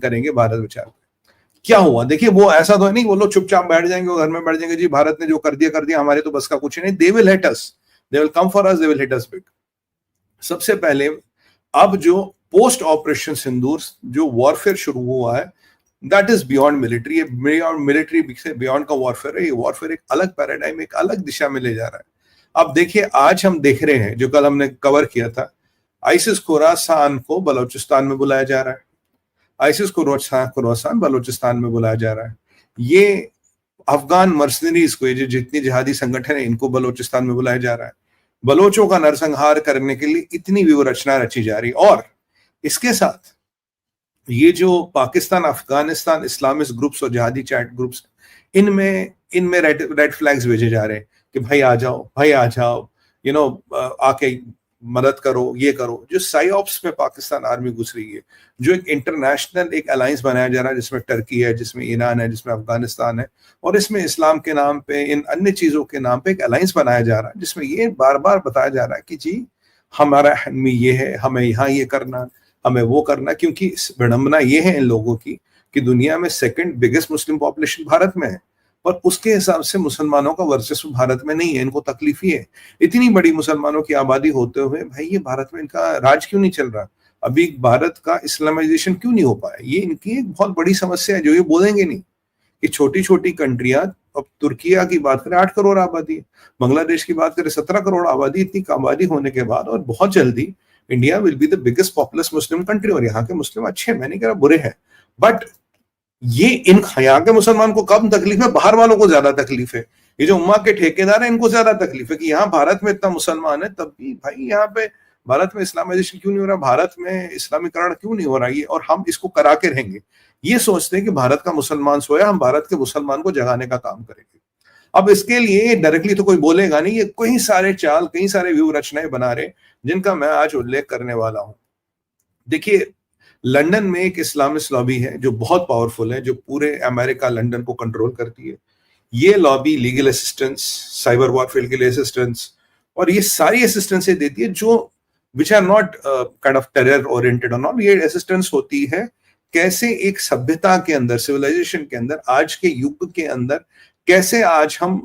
करेंगे भारत विचार। क्या हुआ देखिए, वो ऐसा तो नहीं वो लोग चुपचाप बैठ जाएंगे और घर में बैठ जाएंगे, जी भारत ने जो कर दिया हमारे तो बस का कुछ नहीं। They will hit us, they will come for us, they will hit us big. सबसे पहले अब जो पोस्ट ऑपरेशन सिंदूर जो वॉरफेयर शुरू हुआ है, that is beyond military. Military से बियॉन्ड का वॉरफेयर है। ये वॉरफेयर एक अलग पैराडाइम, एक अलग दिशा में ले जा रहा है। अब देखिए, आज हम देख रहे हैं, जो कल हमने कवर किया था, आइसिस खुरासान को बलूचिस्तान में बुलाया जा रहा है। आइसिस खुरासान बलूचिस्तान में बुलाया जा रहा है। ये अफगान मर्सनरीज को, ये जो जितनी जिहादी संगठन है, इनको बलूचिस्तान में बुलाया जा रहा है। बलोचों का नरसंहार करने के लिए इतनी व्यूह रचना रची जा रही। और इसके साथ ये जो पाकिस्तान अफगानिस्तान इस्लामिस्ट ग्रुप्स और जिहादी चैट ग्रुप्स, इनमें रेड फ्लैग्स भेजे जा रहे हैं कि भाई आ जाओ, आके मदद करो, ये करो। जो साइऑप्स में पाकिस्तान आर्मी घुस रही है, जो एक इंटरनेशनल एक अलायंस बनाया जा रहा है, जिसमें टर्की है, जिसमें ईरान है, जिसमें अफगानिस्तान है, और इसमें इस्लाम के नाम पे, इन अन्य चीजों के नाम पे एक अलायंस बनाया जा रहा है, जिसमें ये बार बार बताया जा रहा है कि जी हमारा एनिमी ये है, हमें यहाँ ये करना, हमें वो करना। क्योंकि विडंबना ये है इन लोगों की कि दुनिया में second biggest Muslim population Bharat में है, पर उसके हिसाब से मुसलमानों का वर्चस्व भारत में नहीं है। इनको तकलीफ ही है, इतनी बड़ी मुसलमानों की आबादी होते हुए भाई ये भारत में इनका राज क्यों नहीं चल रहा, अभी भारत का इस्लामाइजेशन क्यों नहीं हो पाया। ये इनकी एक बहुत बड़ी समस्या है, जो ये बोलेंगे नहीं कि छोटी छोटी कंट्रियां, अब तुर्किया की बात करें 8 करोड़ आबादी है, बांग्लादेश की बात करें 17 करोड़ आबादी, इतनी आबादी होने के बाद, और बहुत जल्दी India will be the biggest populace Muslim country. और यहाँ के मुस्लिम अच्छे, मैं नहीं कह रहा बुरे हैं, बट ये यहाँ के मुसलमान को कम तकलीफ है, बाहर वालों को ज्यादा तकलीफ है। ये जो उम्मा के ठेकेदार हैं, इनको ज्यादा तकलीफ है कि यहाँ भारत में इतना मुसलमान है, तब भी भाई यहाँ पे भारत में इस्लामाइजेशन क्यों नहीं हो रहा, भारत में इस्लामीकरण क्यों नहीं हो रहा है, और हम इसको करा के रहेंगे। ये सोचते हैं कि भारत का मुसलमान सोया, हम भारत के मुसलमान को जगाने का काम करेंगे। अब इसके लिए डायरेक्टली तो कोई बोलेगा नहीं, ये कई सारे चाल, कई सारे व्यूह रचनाएं बना रहे, जिनका मैं आज उल्लेख करने वाला हूं। देखिए, लंदन में एक इस्लामिस्ट लॉबी है जो बहुत पावरफुल है, जो पूरे अमेरिका लंदन को कंट्रोल करती है। ये lobby legal assistance, cyber warfare के लिए असिस्टेंस, और ये सारी असिस्टेंस देती है जो which are not kind of terror oriented और नॉट। ये असिस्टेंस होती है कैसे एक सभ्यता के अंदर, सिविलाइजेशन के अंदर, आज के युग के अंदर कैसे आज हम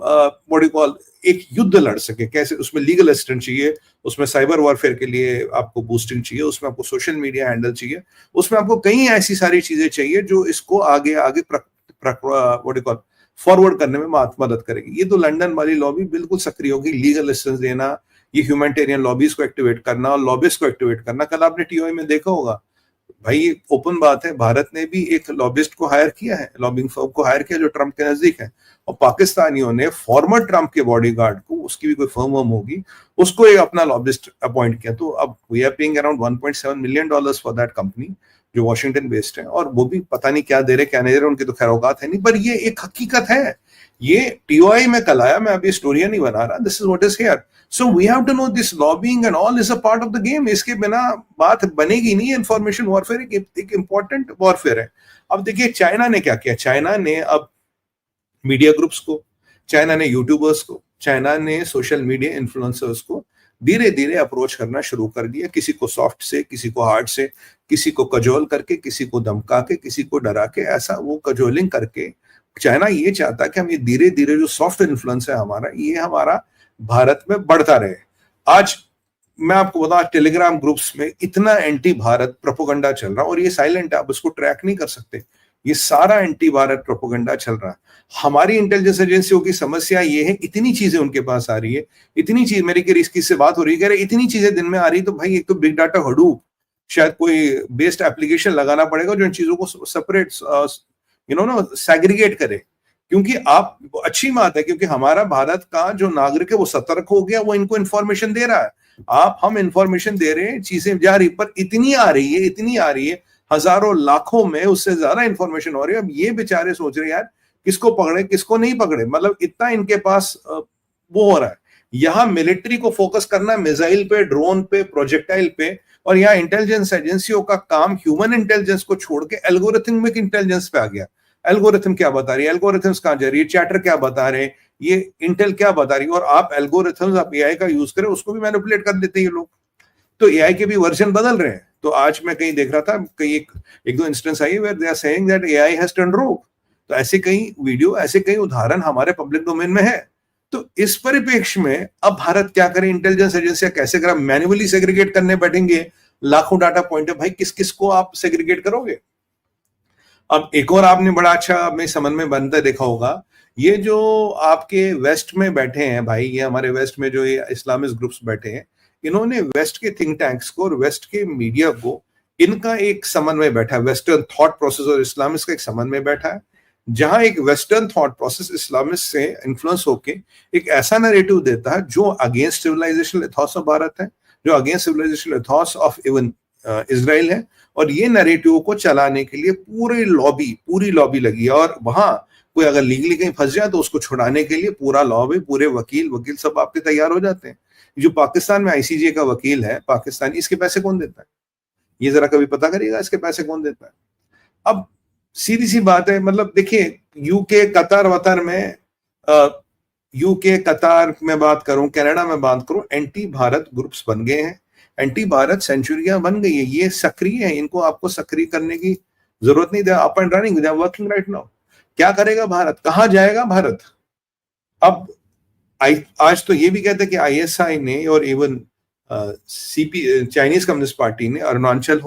एक युद्ध लड़ सके, कैसे उसमें लीगल असिस्टेंस चाहिए, उसमें साइबर वॉरफेयर के लिए आपको बूस्टिंग चाहिए, उसमें आपको सोशल मीडिया हैंडल चाहिए, उसमें आपको कई ऐसी सारी चीजें चाहिए जो इसको आगे फॉरवर्ड करने में मदद करेगी। ये तो लंदन वाली लॉबी बिल्कुल सक्रिय होगी, लीगल असिस्टेंस देना, ये ह्यूमैनिटेरियन लॉबीज को एक्टिवेट करना और लॉबिस्ट को एक्टिवेट करना। कल आपने टीओआई में देखा होगा भाई, ओपन बात है, भारत ने भी एक लॉबिस्ट को हायर किया है, लॉबिंग फर्म को हायर किया जो ट्रंप के नजदीक है, और पाकिस्तानियों ने फॉर्मर ट्रंप के बॉडीगार्ड को, उसकी भी कोई फर्म होगी, उसको एक अपना लॉबिस्ट अपॉइंट किया। तो अब we are paying around $1.7 million for that company, जो वॉशिंगटन बेस्ड है, और वो भी पता नहीं क्या दे रहे, क्या नहीं दे रहे, उनकी तो खैर औकात है नहीं, पर ये एक हकीकत है। ये टीओआई में कल आया, मैं अभी स्टोरिया नहीं बना रहा, this is what is here. So we have to know this lobbying and all is a part of the game. इसके बिना बात बनेगी नहीं। इंफॉर्मेशन वॉरफेयर एक इंपॉर्टेंट वॉरफेयर है। अब देखिए चाइना ने क्या किया, चाइना ने अब मीडिया ग्रुप्स को, चाइना ने यूट्यूबर्स को, चाइना ने सोशल मीडिया इन्फ्लुएंसर्स को धीरे धीरे अप्रोच करना शुरू कर दिया, किसी को सॉफ्ट से, किसी को हार्ड से, किसी को कजोल करके, किसी को धमका के, किसी को डरा के, ऐसा वो कजोलिंग करके चाइना ये चाहता है कि हम ये धीरे धीरे जो सॉफ्ट इन्फ्लुएंस है हमारा, ये हमारा भारत में बढ़ता रहे। आज मैं आपको बता, टेलीग्राम ग्रुप्स में इतना एंटी भारत प्रोपोगंडा चल रहा, और ये साइलेंट है, आप उसको ट्रैक नहीं कर सकते, ये सारा एंटी भारत प्रोपोगंडा चल रहा है। हमारी इंटेलिजेंस एजेंसियों की समस्या ये है, इतनी चीजें उनके पास आ रही है, इतनी चीज, मेरी किसी से बात हो रही है, इतनी चीजें दिन में आ रही, तो भाई एक तो बिग डाटा हडूप, शायद कोई बेस्ड एप्लीकेशन लगाना पड़ेगा जो इन चीजों को सेपरेट सेग्रीगेट करे। क्योंकि आप, अच्छी बात है, क्योंकि हमारा भारत का जो नागरिक है वो सतर्क हो गया, वो इनको इन्फॉर्मेशन दे रहा है। हम इन्फॉर्मेशन दे रहे हैं, चीजें जा रही, पर इतनी आ रही है, हजारों लाखों में उससे ज्यादा इन्फॉर्मेशन हो रही है। अब ये बेचारे सोच रहे यार किसको पकड़े, किसको नहीं पकड़े, मतलब इतना इनके पास वो हो रहा है। यहाँ मिलिट्री को फोकस करना मिसाइल पे, ड्रोन पे, प्रोजेक्टाइल पे, और यहाँ इंटेलिजेंस एजेंसियों का काम ह्यूमन इंटेलिजेंस को छोड़ के एल्गोरिथमिक इंटेलिजेंस पे आ गया। एल्गोरिथम क्या बता रही है, एल्गोरिथम्स कहां जा रही है, चैटर क्या बता रहे हैं, ये इंटेल क्या बता रही है, और आप एल्गोरिथम्स, आप एआई का यूज करें, उसको भी मैनिपुलेट कर लेते हैं ये लोग। तो एआई के भी वर्जन बदल रहे हैं। तो आज मैं कहीं देख रहा था, कहीं एक दो instance I where they are saying that AI has turn rogue. तो ऐसे कई वीडियो, ऐसे कई उदाहरण हमारे पब्लिक डोमेन में है। तो इस परिप्रेक्ष्य में अब भारत क्या करे, इंटेलिजेंस एजेंसियां कैसे करे, मैन्युअली सेग्रीगेट करने बैठेंगे लाखों डाटा पॉइंट है, भाई किस किस को आप सेग्रीगेट करोगे। अब एक और आपने बड़ा अच्छा अपने समझ में बनता देखा होगा, ये जो आपके वेस्ट में बैठे हैं भाई, ये हमारे वेस्ट में जो ये इस्लामिस्ट ग्रुप्स बैठे हैं, इन्होंने वेस्ट के थिंक टैंक्स को और वेस्ट के मीडिया को, इनका एक समन्वय बैठा है, वेस्टर्न थॉट प्रोसेस और इस्लामिस्ट का एक समन्वय बैठा है, जहां एक वेस्टर्न थॉट प्रोसेस इस्लामिस्ट से इन्फ्लुएंस होके एक ऐसा नैरेटिव देता है जो against civilisation ethos of Bharat है, जो against civilisation ethos of even Israel है। और ये नैरेटिव को चलाने के लिए पूरी लॉबी लगी है, और वहां कोई अगर लीगली कहीं फंस जाए तो उसको छुड़ाने के लिए पूरा लॉबी, पूरे वकील सब आपके तैयार हो जाते हैं। जो पाकिस्तान में आईसीजे का वकील है पाकिस्तानी, इसके पैसे कौन देता है, ये जरा कभी पता करिएगा, इसके पैसे कौन देता है। अब सीधी सी बात है, मतलब देखिए यूके कतार वतर में, यूके कतार में बात करूं, कनाडा में बात करूं, एंटी भारत ग्रुप्स बन गए हैं, एंटी भारत सेंचुरियां बन गई है, ये सक्रिय है, इनको आपको सक्रिय करने की जरूरत नहीं, they up and running, they are working right now. क्या करेगा भारत, कहां जाएगा भारत। अब आज तो ये भी कहते हैं कि आईएसआई ने और even CP Chinese communist party ने अरुणाचल